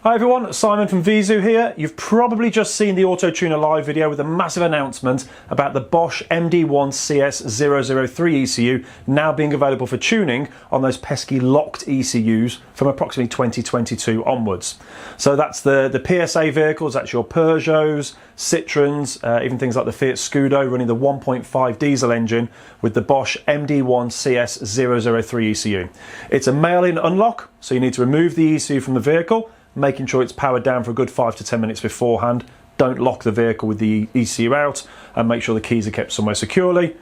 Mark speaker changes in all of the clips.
Speaker 1: Hi everyone, Simon from VIEZU here. You've probably just seen the AutoTuner live video with a massive announcement about the Bosch MD1CS003 ECU now being available for tuning on those pesky locked ECUs from approximately 2022 onwards. So that's the PSA vehicles, that's your Peugeots, Citroens, even things like the Fiat Scudo running the 1.5 diesel engine with the Bosch MD1CS003 ECU. It's a mail-in unlock, so you need to remove the ECU from the vehicle, making sure it's powered down for a good 5 to 10 minutes beforehand. Don't lock the vehicle with the ECU out, and make sure the keys are kept somewhere securely.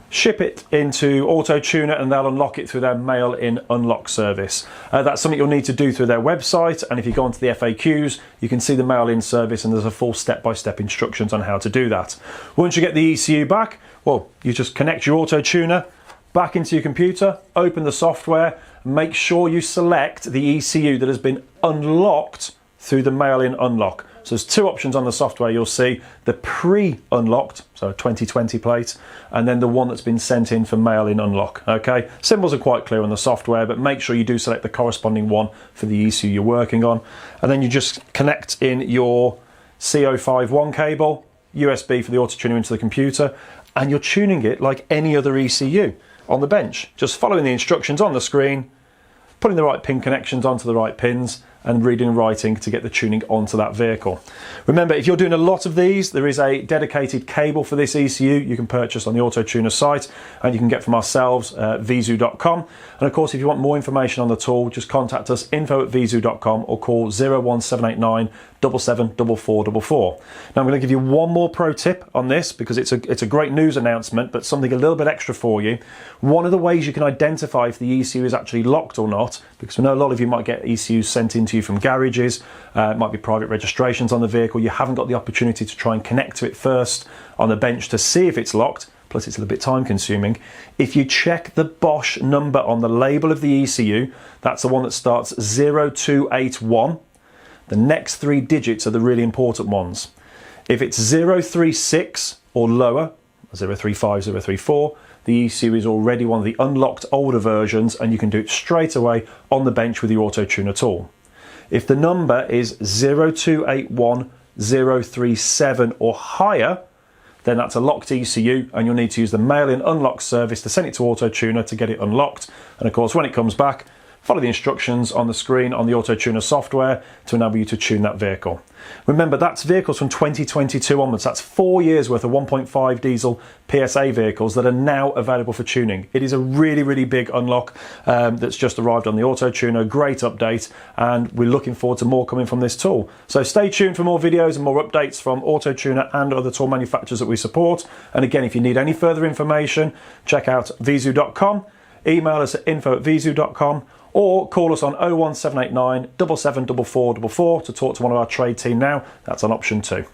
Speaker 1: Ship it into AutoTuner and they'll unlock it through their mail-in unlock service. That's something you'll need to do through their website, and if you go onto the FAQs you can see the mail-in service and there's a full step-by-step instructions on how to do that. Once you get the ECU back, well, you just connect your AutoTuner back into your computer, open the software, make sure you select the ECU that has been unlocked through the mail-in unlock. So there's two options on the software you'll see: the pre-unlocked, so a 2020 plate, and then the one that's been sent in for mail-in unlock. Okay, symbols are quite clear on the software, but make sure you do select the corresponding one for the ECU you're working on. And then you just connect in your C051 cable, USB for the AutoTuner into the computer, and you're tuning it like any other ECU on the bench, just following the instructions on the screen, putting the right pin connections onto the right pins, and reading and writing to get the tuning onto that vehicle. Remember, if you're doing a lot of these, there is a dedicated cable for this ECU you can purchase on the AutoTuner site, and you can get from ourselves at VIEZU.com. And of course, if you want more information on the tool, just contact us, info@VIEZU.com, or call 01789 774444. Now I'm going to give you one more pro tip on this, because it's a great news announcement, but something a little bit extra for you. One of the ways you can identify if the ECU is actually locked or not, because we know a lot of you might get ECUs sent into you from garages, it might be private registrations on the vehicle, you haven't got the opportunity to try and connect to it first on the bench to see if it's locked, plus it's a little bit time consuming. If you check the Bosch number on the label of the ECU, that's the one that starts 0281, the next three digits are the really important ones. If it's 036 or lower, 035, 034, the ECU is already one of the unlocked older versions, and you can do it straight away on the bench with the AutoTuner tool. If the number is 0281, 037 or higher, then that's a locked ECU, and you'll need to use the mail-in unlock service to send it to AutoTuner to get it unlocked. And of course, when it comes back, follow the instructions on the screen on the AutoTuner software to enable you to tune that vehicle. Remember, that's vehicles from 2022 onwards. That's 4 years worth of 1.5 diesel PSA vehicles that are now available for tuning. It is a really, really big unlock that's just arrived on the AutoTuner. Great update, and we're looking forward to more coming from this tool. So stay tuned for more videos and more updates from AutoTuner and other tool manufacturers that we support. And again, if you need any further information, check out VIEZU.com, email us at info@VIEZU.com, or call us on 01789 774444 to talk to one of our trade team now. That's on option 2.